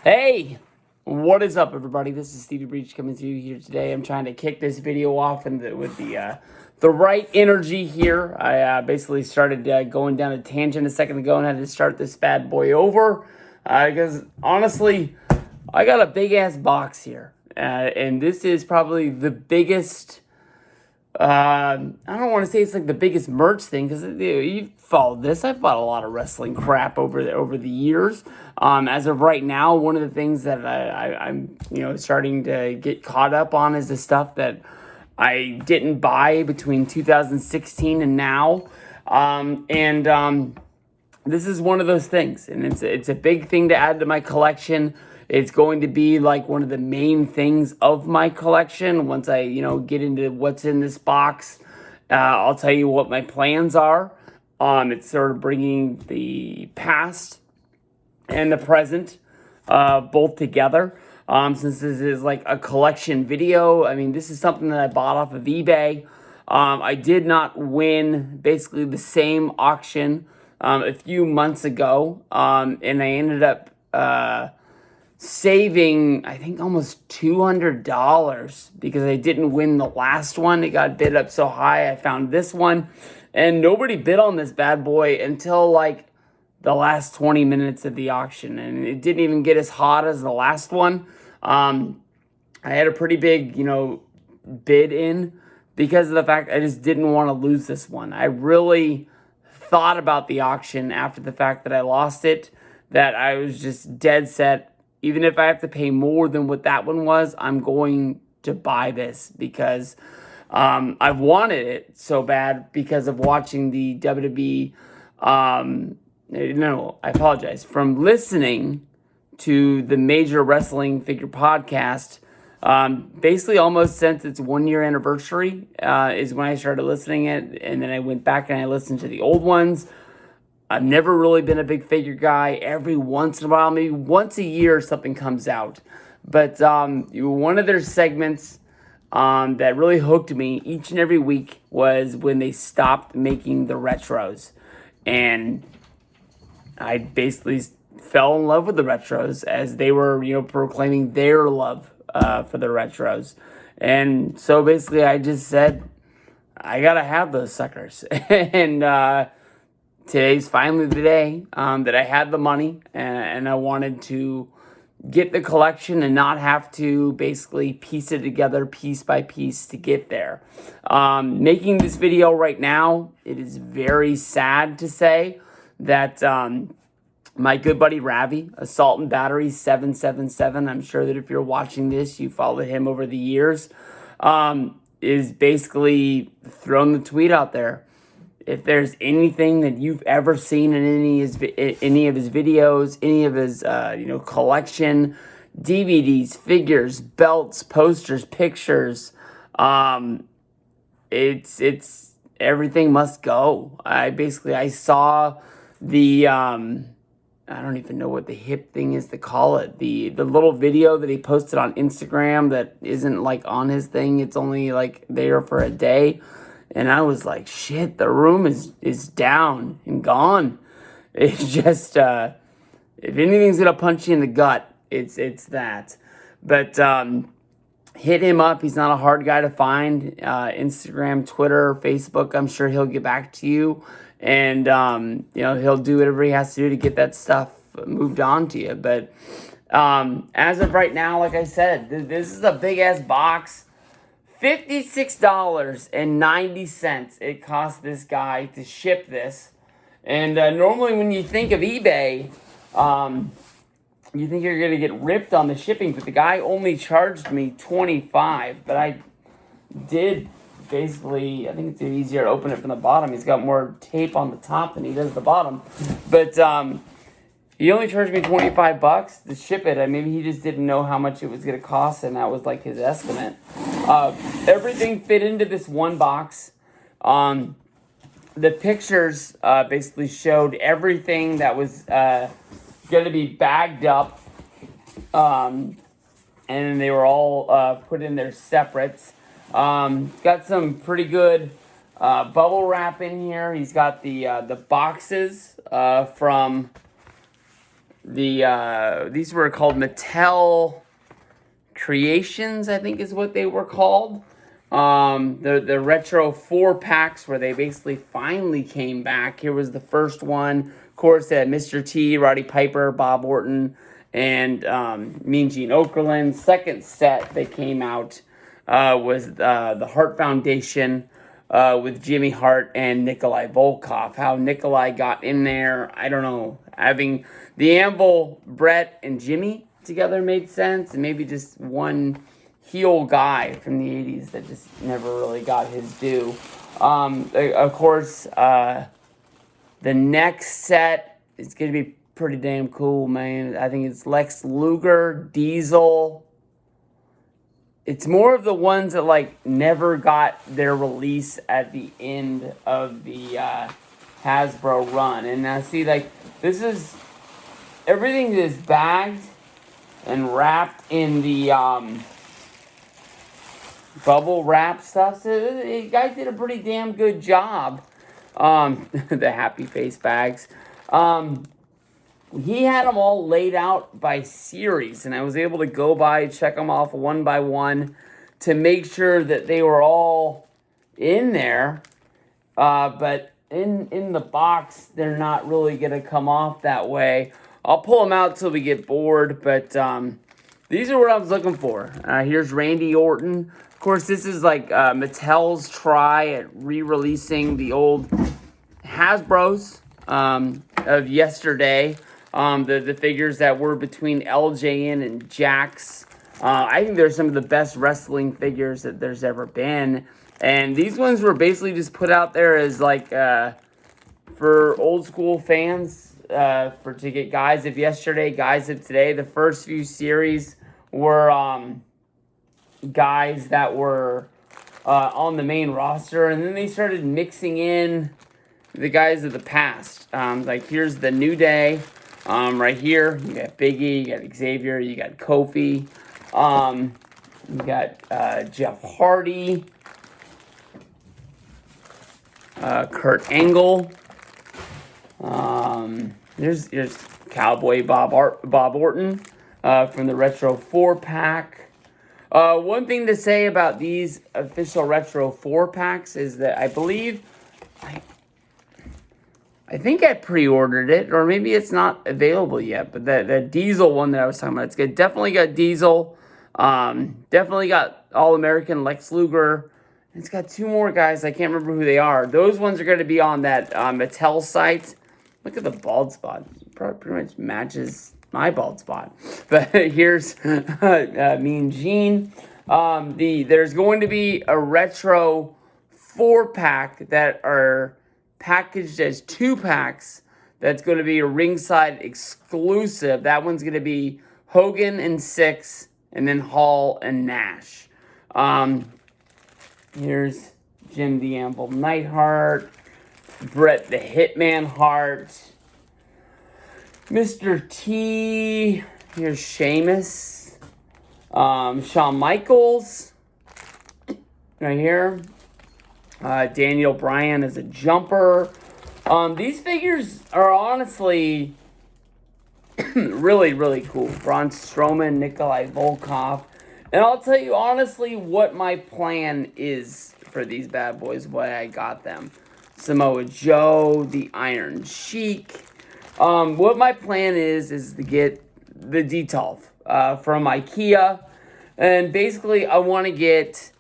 Hey, what is up, everybody? This is Stevie Breach coming to you here today. I'm trying to kick this video off with the right energy here. I basically started going down a tangent a second ago and had to start this bad boy over because honestly, I got a big ass box here, and this is probably the biggest. I don't want to say it's like the biggest merch thing because you've followed this. I've bought a lot of wrestling crap over the years. As of right now, one of the things that I'm starting to get caught up on is the stuff that I didn't buy between 2016 and now. This is one of those things, and it's a big thing to add to my collection. It's going to be like one of the main things of my collection. Once I, get into what's in this box, I'll tell you what my plans are. It's sort of bringing the past and the present both together. Since this is like a collection video, I mean, this is something that I bought off of eBay. I did not win basically the same auction a few months ago, and I ended up saving, I think, almost $200 because I didn't win the last one. It got bid up so high. I found this one, and nobody bid on this bad boy until like the last 20 minutes of the auction, and it didn't even get as hot as the last one. I had a pretty big, bid in because of the fact I just didn't want to lose this one. I really thought about the auction after the fact that I lost it, that I was just dead set. Even if I have to pay more than what that one was, I'm going to buy this because I've wanted it so bad because of watching the WWE. No, I apologize. From listening to the Major Wrestling Figure podcast, basically almost since its 1 year anniversary is when I started listening it, and then I went back and I listened to the old ones. I've never really been a big figure guy. Every once in a while, maybe once a year, something comes out. But one of their segments that really hooked me each and every week was when they stopped making the retros. And I basically fell in love with the retros as they were, proclaiming their love for the retros. And so basically I just said, I gotta have those suckers. And today's finally the day that I had the money and I wanted to get the collection and not have to basically piece it together piece by piece to get there. Making this video right now, it is very sad to say that my good buddy Ravi, Assault and Battery 777, I'm sure that if you're watching this, you followed him over the years, is basically thrown the tweet out there. If there's anything that you've ever seen in any of his videos, any of his collection, DVDs, figures, belts, posters, pictures, it's everything must go. I saw the I don't even know what the hip thing is to call it. The little video that he posted on Instagram that isn't like on his thing. It's only like there for a day. And I was like, shit, the room is down and gone. It's just, if anything's going to punch you in the gut, it's that. But hit him up. He's not a hard guy to find. Instagram, Twitter, Facebook, I'm sure he'll get back to you. And, he'll do whatever he has to do to get that stuff moved on to you. But as of right now, like I said, this is a big-ass box. $56.90 it cost this guy to ship this. And normally when you think of eBay, you think you're going to get ripped on the shipping, but the guy only charged me $25. But I did basically, I think it's easier to open it from the bottom. He's got more tape on the top than he does the bottom. But he only charged me $25 to ship it. Maybe he just didn't know how much it was going to cost, and that was like his estimate. Everything fit into this one box. The pictures basically showed everything that was going to be bagged up, and they were all put in there separates. Got some pretty good bubble wrap in here. He's got the boxes from these were called Mattel Creations, I think is what they were called. The retro 4-packs where they basically finally came back. Here was the first one. Of course, they had Mr. T, Roddy Piper, Bob Orton, and Mean Gene Okerlund. Second set that came out was the Hart Foundation with Jimmy Hart and Nikolai Volkov. How Nikolai got in there, I don't know. Having the Anvil, Brett, and Jimmy together made sense, and maybe just one heel guy from the 80s that just never really got his due. Of course, the next set is going to be pretty damn cool, man. I think it's Lex Luger, Diesel. It's more of the ones that, like, never got their release at the end of the Hasbro run. And now, see, like, this is... everything is bagged and wrapped in the bubble wrap stuff. So the guys did a pretty damn good job. The happy face bags. He had them all laid out by series, and I was able to go by, check them off one by one to make sure that they were all in there. But in the box, they're not really going to come off that way. I'll pull them out till we get bored, but these are what I was looking for. Here's Randy Orton. Of course, this is like Mattel's try at re-releasing the old Hasbros of yesterday. The figures that were between LJN and Jax. I think they're some of the best wrestling figures that there's ever been. And these ones were basically just put out there as like for old school fans, to get guys of yesterday, guys of today. The first few series were guys that were on the main roster, and then they started mixing in the guys of the past. Like here's the New Day. Right here, you got Big E, you got Xavier, you got Kofi, you got Jeff Hardy, Kurt Angle. There's Cowboy Bob Orton from the Retro 4-pack. One thing to say about these official Retro 4-packs is that I believe... I think I pre-ordered it, or maybe it's not available yet, but the Diesel one that I was talking about, it's good. Definitely got Diesel. Definitely got All-American Lex Luger. It's got two more guys. I can't remember who they are. Those ones are going to be on that Mattel site. Look at the bald spot. It pretty much matches my bald spot. But here's Mean Gene. There's going to be a Retro 4-pack that are packaged as 2-packs. That's going to be a ringside exclusive. That one's going to be Hogan and Six, and then Hall and Nash. Here's Jim the Anvil Neidhart, Bret the Hitman Hart, Mr. T. Here's Sheamus, Shawn Michaels, right here. Daniel Bryan as a jumper. These figures are honestly really, really cool. Braun Strowman, Nikolai Volkov. And I'll tell you honestly what my plan is for these bad boys, why I got them. Samoa Joe, the Iron Sheik. What my plan is to get the Detolf from IKEA. And basically I want to get...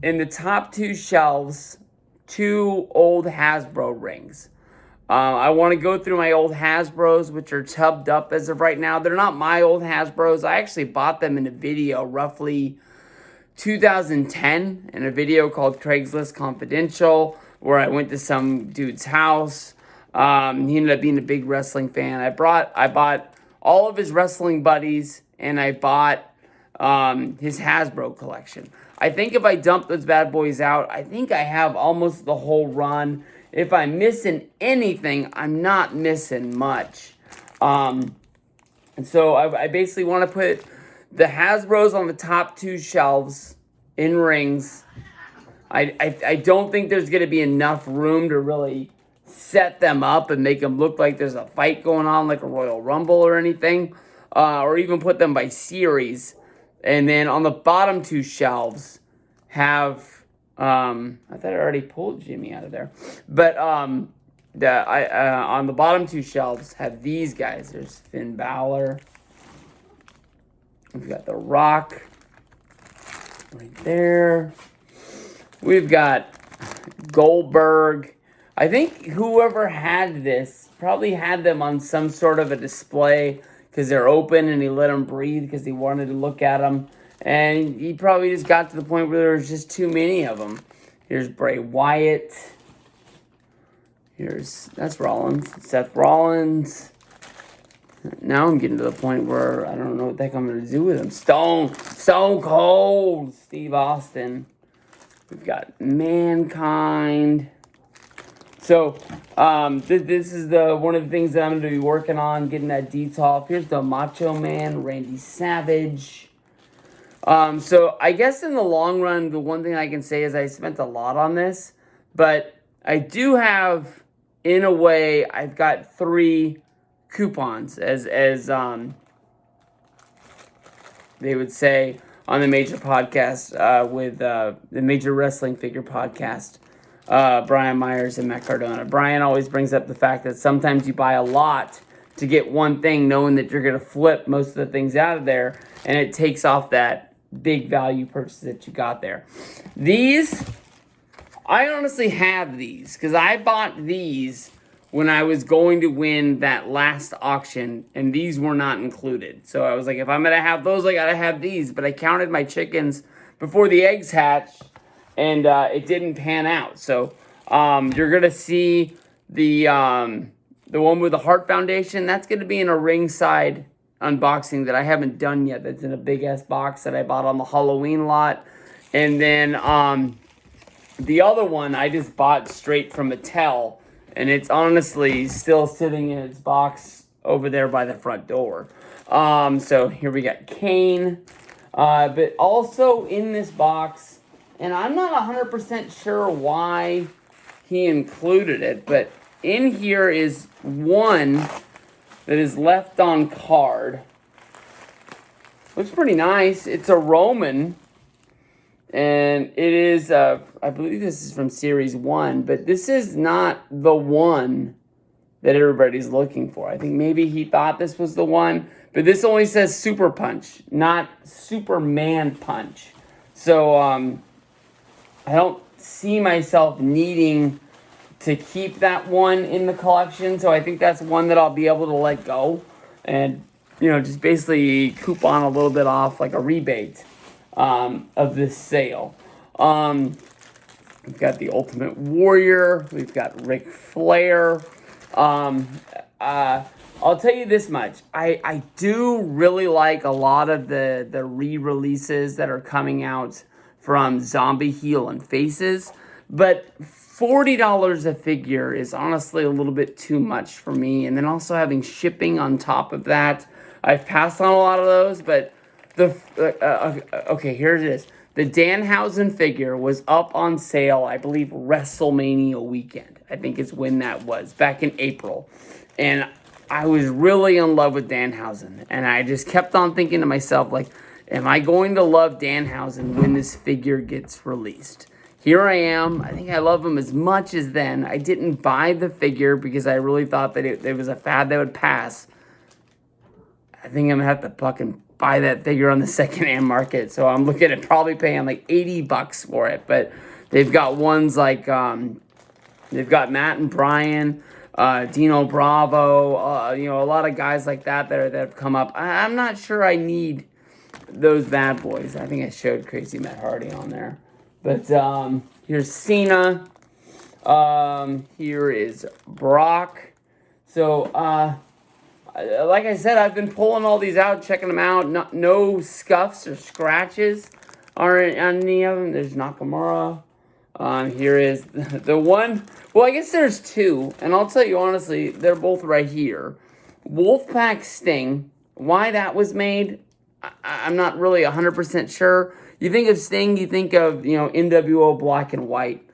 in the top 2 shelves, 2 old Hasbro rings. I want to go through my old Hasbros, which are tubbed up as of right now. They're not my old Hasbros. I actually bought them in a video roughly 2010 in a video called Craigslist Confidential, where I went to some dude's house. He ended up being a big wrestling fan. I bought all of his wrestling buddies, and I bought his Hasbro collection. I think if I dump those bad boys out, I think I have almost the whole run. If I'm missing anything, I'm not missing much. And so I basically want to put the Hasbros on the top 2 shelves in rings. I don't think there's going to be enough room to really set them up and make them look like there's a fight going on, like a Royal Rumble or anything, or even put them by series. And then on the bottom two shelves have, I thought I already pulled Jimmy out of there, but on the bottom two shelves have these guys. There's Finn Balor. We've got The Rock right there. We've got Goldberg. I think whoever had this probably had them on some sort of a display because they're open, and he let them breathe because he wanted to look at them. And he probably just got to the point where there was just too many of them. Here's Bray Wyatt. That's Rollins. Seth Rollins. Now I'm getting to the point where I don't know what the heck I'm going to do with him. Stone Cold Steve Austin. We've got Mankind. So, this is one of the things that I'm going to be working on, getting that detail. Here's the Macho Man, Randy Savage. So I guess in the long run, the one thing I can say is I spent a lot on this, but I do have, in a way, I've got 3 coupons, as they would say on the major podcast, with the Major Wrestling Figure podcast, Brian Myers and Matt Cardona. Brian always brings up the fact that sometimes you buy a lot to get one thing, knowing that you're going to flip most of the things out of there, and it takes off that big value purchase that you got there. These, I honestly have these, because I bought these when I was going to win that last auction, and these were not included. So I was like, if I'm going to have those, I got to have these. But I counted my chickens before the eggs hatched, and it didn't pan out. So you're going to see the one with the Heart Foundation. That's going to be in a ringside unboxing that I haven't done yet. That's in a big-ass box that I bought on the Halloween lot. And then the other one I just bought straight from Mattel, and it's honestly still sitting in its box over there by the front door. So here we got Kane. But also in this box, and I'm not 100% sure why he included it, but in here is one that is left on card. Looks pretty nice. It's a Roman, and it is, I believe this is from Series 1, but this is not the one that everybody's looking for. I think maybe he thought this was the one, but this only says Super Punch, not Superman Punch. So, I don't see myself needing to keep that one in the collection, so I think that's one that I'll be able to let go and, just basically coupon a little bit off, like a rebate of this sale. We've got the Ultimate Warrior. We've got Ric Flair. I'll tell you this much. I do really like a lot of the re-releases that are coming out from Zombie Heel and Faces, but $40 a figure is honestly a little bit too much for me. And then also having shipping on top of that. I've passed on a lot of those, but okay, here it is. The Danhausen figure was up on sale, I believe, WrestleMania weekend. I think it's when that was, back in April. And I was really in love with Danhausen. And I just kept on thinking to myself, am I going to love Danhausen when this figure gets released? Here I am. I think I love him as much as then. I didn't buy the figure because I really thought that it was a fad that would pass. I think I'm going to have to fucking buy that figure on the secondhand market. So I'm looking at probably paying like $80 for it. But they've got ones like, they've got Matt and Brian, Dino Bravo, a lot of guys like that that have come up. I'm not sure I need those bad boys. I think I showed Crazy Matt Hardy on there. But here's Cena. Here is Brock. So, like I said, I've been pulling all these out, checking them out. No scuffs or scratches on any of them. There's Nakamura. Here is the one. Well, I guess there's two. And I'll tell you honestly, they're both right here. Wolfpack Sting. Why that was made, I'm not really 100% sure. You think of Sting, you think of, NWO Black and White.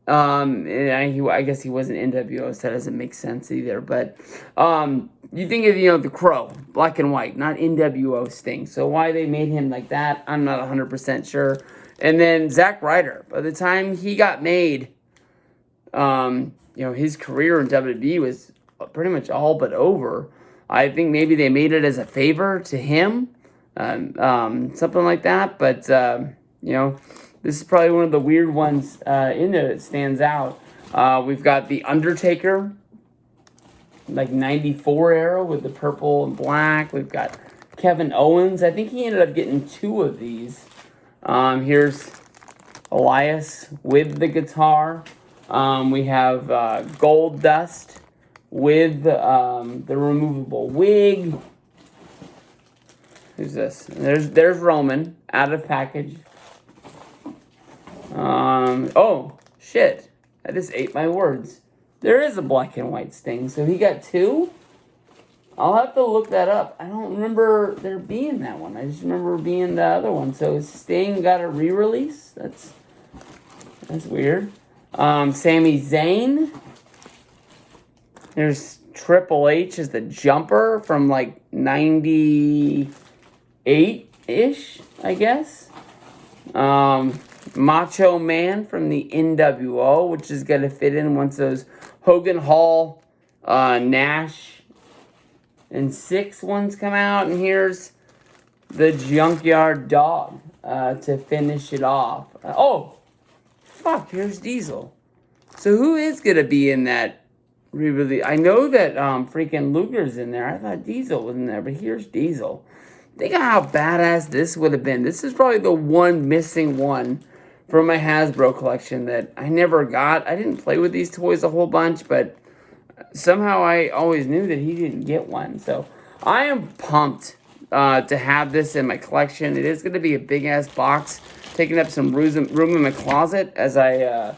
I guess he wasn't NWO, so that doesn't make sense either. But you think of, the Crow, black and white, not NWO Sting. So why they made him like that, I'm not 100% sure. And then Zack Ryder, by the time he got made, his career in WWE was pretty much all but over. I think maybe they made it as a favor to him, something like that. But this is probably one of the weird ones in there that stands out. We've got The Undertaker, like 94 era with the purple and black. We've got Kevin Owens. I think he ended up getting 2 of these. Here's Elias with the guitar. We have Gold Dust with the removable wig. Who's this? There's Roman out of package. Oh shit! I just ate my words. There is a black and white Sting, so he got 2. I'll have to look that up. I don't remember there being that one. I just remember being the other one. So Sting got a re-release. That's weird. Sami Zayn. There's Triple H as the Jumper from like 98-ish, I guess. Macho Man from the NWO, which is going to fit in once those Hogan Hall, Nash, and 6 ones come out. And here's the Junkyard Dog to finish it off. Fuck, here's Diesel. So who is going to be in that re-release? I know that freaking Luger's in there. I thought Diesel was in there, but here's Diesel. Think of how badass this would have been. This is probably the one missing one from my Hasbro collection that I never got. I didn't play with these toys a whole bunch, but somehow I always knew that he didn't get one. So I am pumped to have this in my collection. It is going to be a big-ass box, taking up some room in my closet as I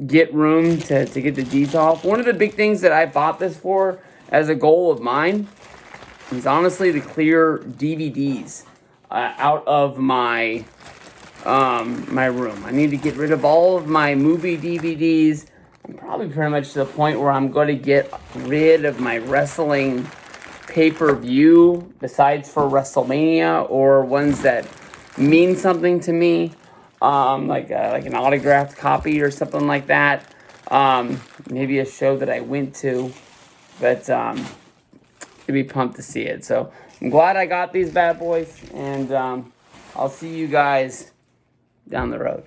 get room to get the detail off. One of the big things that I bought this for as a goal of mine is honestly to clear DVDs out of my my room. I need to get rid of all of my movie DVDs. I'm probably pretty much to the point where I'm going to get rid of my wrestling pay-per-view, besides for WrestleMania, or ones that mean something to me, like an autographed copy or something like that. Maybe a show that I went to, but I'd be pumped to see it. So I'm glad I got these bad boys, and I'll see you guys down the road.